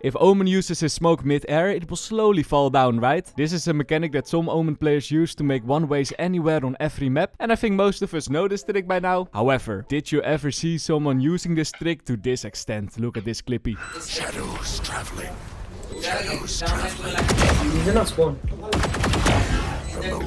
If Omen uses his smoke mid-air, it will slowly fall down, right? This is a mechanic that some Omen players use to make one-ways anywhere on every map, and I think most of us know this trick by now. However, did you ever see someone using this trick to this extent? Look at this clippy. Shadows traveling. Shadows traveling. These are not spawn.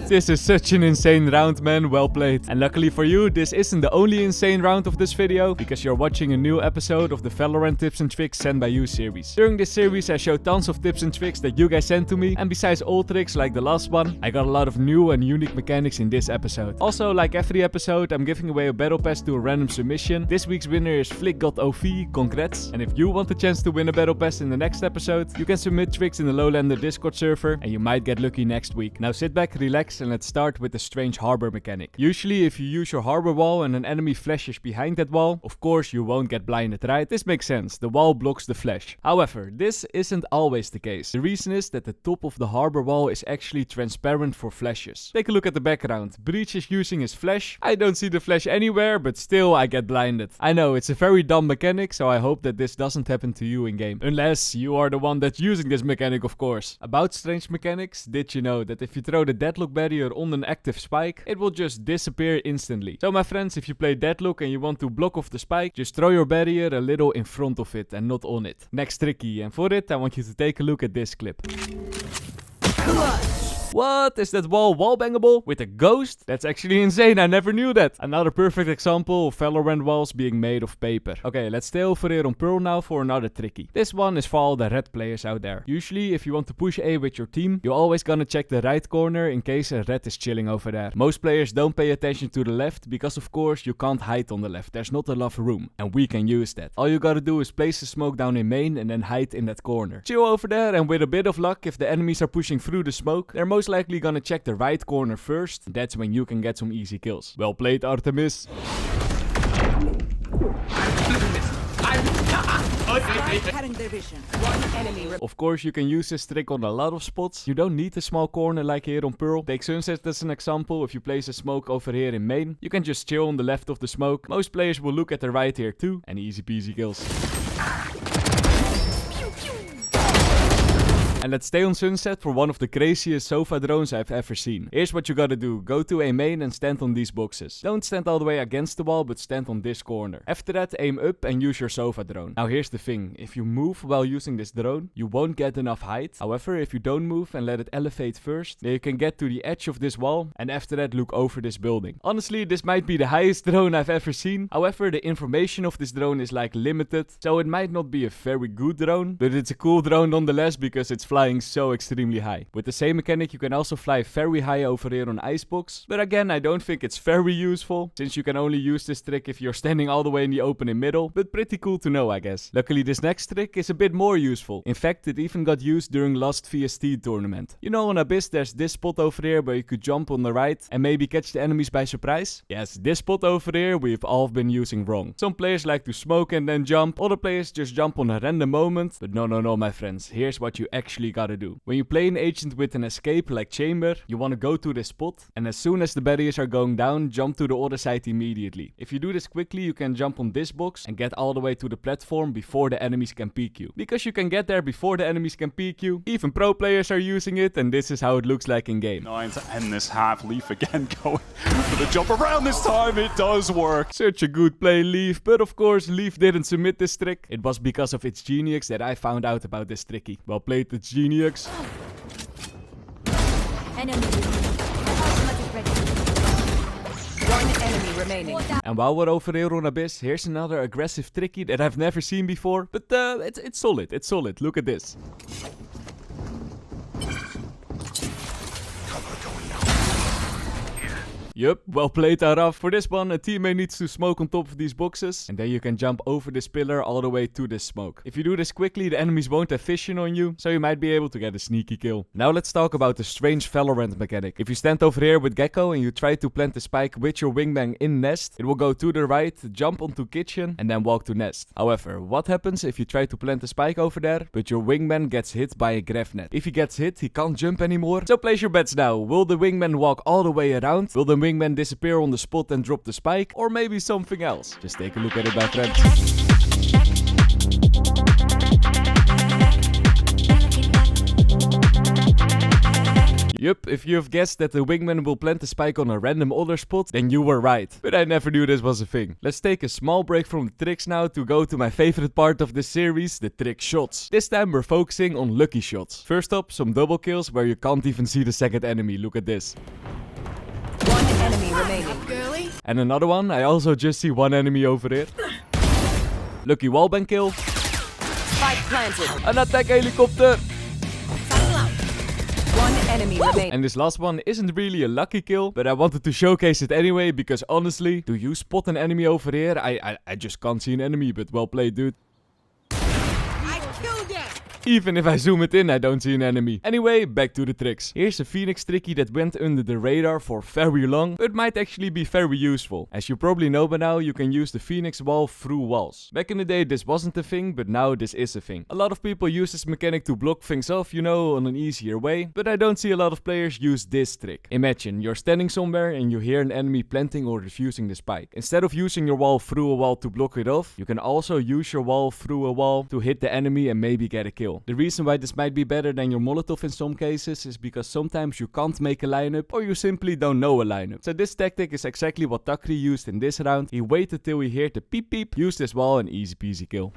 This is such an insane round, man. Well played. And luckily for you, this isn't the only insane round of this video, because you're watching a new episode of the Valorant Tips and Tricks Sent by You series. During this series, I show tons of tips and tricks that you guys sent to me, and besides old tricks like the last one, I got a lot of new and unique mechanics in this episode. Also, like every episode, I'm giving away a battle pass to a random submission. This week's winner is FlickGodOV, congrats. And if you want the chance to win a battle pass in the next episode, you can submit tricks in the Lowlander Discord server, and you might get lucky next week. Now sit back, relax, and let's start with the strange harbor mechanic. Usually if you use your harbor wall and an enemy flashes behind that wall, of course you won't get blinded, right? This makes sense, the wall blocks the flash. However, this isn't always the case. The reason is that the top of the harbor wall is actually transparent for flashes. Take a look at the background. Breach is using his flash. I don't see the flash anywhere, but still I get blinded. I know, it's a very dumb mechanic, so I hope that this doesn't happen to you in game. Unless you are the one that's using this mechanic, of course. About strange mechanics, did you know that if you throw the deadlock barrier on an active spike, it will just disappear instantly. So my friends, if you play deadlock and you want to block off the spike, just throw your barrier a little in front of it and not on it. Next tricky, and for it I want you to take a look at this clip. What? Is that wall wallbangable? With a ghost? That's actually insane, I never knew that. Another perfect example of Valorant walls being made of paper. Okay, let's stay over here on Pearl now for another tricky. This one is for all the red players out there. Usually, if you want to push A with your team, you're always gonna check the right corner in case a red is chilling over there. Most players don't pay attention to the left because of course you can't hide on the left. There's not enough room, and we can use that. All you gotta do is place the smoke down in main and then hide in that corner. Chill over there, and with a bit of luck, if the enemies are pushing through the smoke, they're most likely gonna check the right corner first. That's when you can get some easy kills. Well played, Artemis. Of course, you can use this trick on a lot of spots. You don't need a small corner like here on Pearl. Take Sunset as an example. If you place a smoke over here in main, you can just chill on the left of the smoke. Most players will look at the right here too, and easy peasy kills. And let's stay on Sunset for one of the craziest sofa drones I've ever seen. Here's what you gotta do. Go to a main and stand on these boxes. Don't stand all the way against the wall, but stand on this corner. After that, aim up and use your sofa drone. Now here's the thing. If you move while using this drone, you won't get enough height. However, if you don't move and let it elevate first, then you can get to the edge of this wall, and after that look over this building. Honestly, this might be the highest drone I've ever seen. However, the information of this drone is like limited, so it might not be a very good drone, but it's a cool drone nonetheless because it's flying so extremely high. With the same mechanic, you can also fly very high over here on Icebox, but again, I don't think it's very useful, since you can only use this trick if you're standing all the way in the open in middle, but pretty cool to know, I guess. Luckily, this next trick is a bit more useful. In fact, it even got used during last VST tournament. You know, on Abyss, there's this spot over here where you could jump on the right and maybe catch the enemies by surprise. Yes, this spot over here we've all been using wrong. Some players like to smoke and then jump, other players just jump on a random moment, but no, my friends, here's what you actually gotta do. When you play an agent with an escape like Chamber, you want to go to this spot, and as soon as the barriers are going down, jump to the other side immediately. If you do this quickly, you can jump on this box and get all the way to the platform before the enemies can peek you. Because you can get there before the enemies can peek you, even pro players are using it, and this is how it looks like in game. 9 to end this half. Leaf again going for the jump around this time. It does work. Such a good play, Leaf, but of course Leaf didn't submit this trick. It was because of its Genius that I found out about this tricky. Well played, its Genius. One enemy remaining. And while we're over here on Abyss, here's another aggressive tricky that I've never seen before, but it's solid, it's solid. Look at this. Yup, well played, Araf. For this one, a teammate needs to smoke on top of these boxes, and then you can jump over this pillar all the way to this smoke. If you do this quickly, the enemies won't have vision on you, so you might be able to get a sneaky kill. Now let's talk about the strange Valorant mechanic. If you stand over here with Gecko and you try to plant the spike with your wingman in nest, it will go to the right, jump onto kitchen, and then walk to nest. However, what happens if you try to plant the spike over there, but your wingman gets hit by a grav net? If he gets hit, he can't jump anymore. So place your bets now. Will the wingman walk all the way around? Will the wingman disappear on the spot and drop the spike? Or maybe something else? Just take a look at it, my friends. Yup, if you have guessed that the wingman will plant the spike on a random other spot, then you were right. But I never knew this was a thing. Let's take a small break from the tricks now to go to my favorite part of this series, the trick shots. This time we're focusing on lucky shots. First up, some double kills where you can't even see the second enemy. Look at this. One enemy remaining. And another one, I also just see one enemy over here. Lucky wallbang kill. Spike planted. An attack helicopter. One enemy remaining. And this last one isn't really a lucky kill, but I wanted to showcase it anyway, because honestly, do you spot an enemy over here? I just can't see an enemy, but well played, dude. Even if I zoom it in, I don't see an enemy. Anyway, back to the tricks. Here's a Phoenix tricky that went under the radar for very long, but might actually be very useful. As you probably know by now, you can use the Phoenix wall through walls. Back in the day, this wasn't a thing, but now this is a thing. A lot of people use this mechanic to block things off, you know, on an easier way, but I don't see a lot of players use this trick. Imagine, you're standing somewhere and you hear an enemy planting or defusing the spike. Instead of using your wall through a wall to block it off, you can also use your wall through a wall to hit the enemy and maybe get a kill. The reason why this might be better than your Molotov in some cases is because sometimes you can't make a lineup or you simply don't know a lineup. So this tactic is exactly what Takri used in this round. He waited till he heard the peep peep, used his wall and easy peasy kill.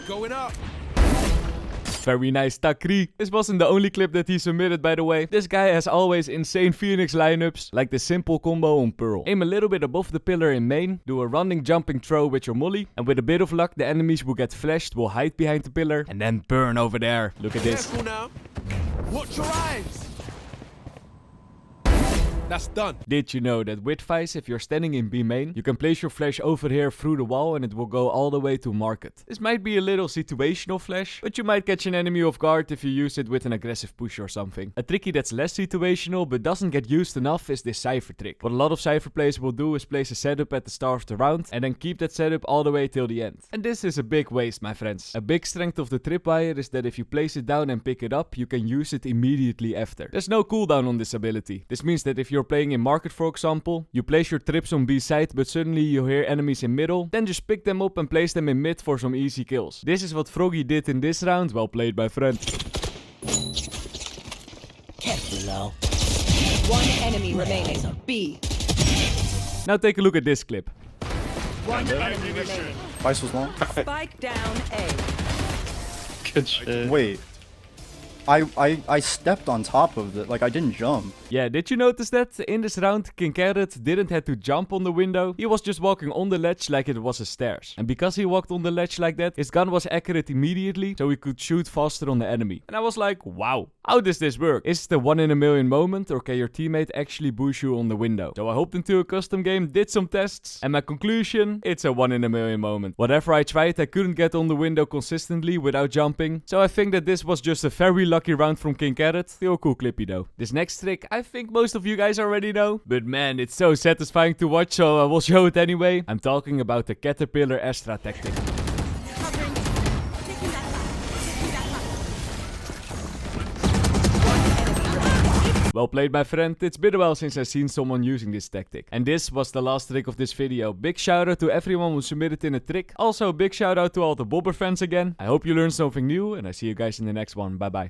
Going up. Very nice, Takri. This wasn't the only clip that he submitted, by the way. This guy has always insane Phoenix lineups, like the simple combo on Pearl. Aim a little bit above the pillar in main, do a running jumping throw with your molly, and with a bit of luck the enemies will get flashed, will hide behind the pillar, and then burn over there. Look at this. Careful now. Watch your eyes. That's done. Did you know that with Vice, if you're standing in B main, you can place your flash over here through the wall and it will go all the way to market. This might be a little situational flash, but you might catch an enemy off guard if you use it with an aggressive push or something. A tricky that's less situational but doesn't get used enough is this Cypher trick. What a lot of Cypher players will do is place a setup at the start of the round and then keep that setup all the way till the end. And this is a big waste, my friends. A big strength of the tripwire is that if you place it down and pick it up, you can use it immediately after. There's no cooldown on this ability. This means that if you're playing in market, for example, you place your trips on B side, but suddenly you hear enemies in middle, then just pick them up and place them in mid for some easy kills. This is what Froggy did in this round. Well played, my friend. Careful. One enemy remaining. B. Now take a look at this clip. One enemy remaining. Vice was long. Spike down A. Good shit. Wait. I stepped on top of it, like I didn't jump. Yeah, did you notice that? In this round, King Carrot didn't have to jump on the window. He was just walking on the ledge like it was a stairs. And because he walked on the ledge like that, his gun was accurate immediately, so he could shoot faster on the enemy. And I was like, wow, how does this work? Is it a 1 in a million moment, or can your teammate actually boost you on the window? So I hopped into a custom game, did some tests, and my conclusion, it's a 1 in a million moment. Whatever I tried, I couldn't get on the window consistently without jumping. So I think that this was just a very lucky round from King Carrot. Still cool clippy though. This next trick, I think most of you guys already know. But man, it's so satisfying to watch, so I will show it anyway. I'm talking about the Caterpillar Astra tactic. Well played, my friend. It's been a while since I've seen someone using this tactic. And this was the last trick of this video. Big shout out to everyone who submitted in a trick. Also, big shout out to all the Bobber fans again. I hope you learned something new, and I see you guys in the next one. Bye bye.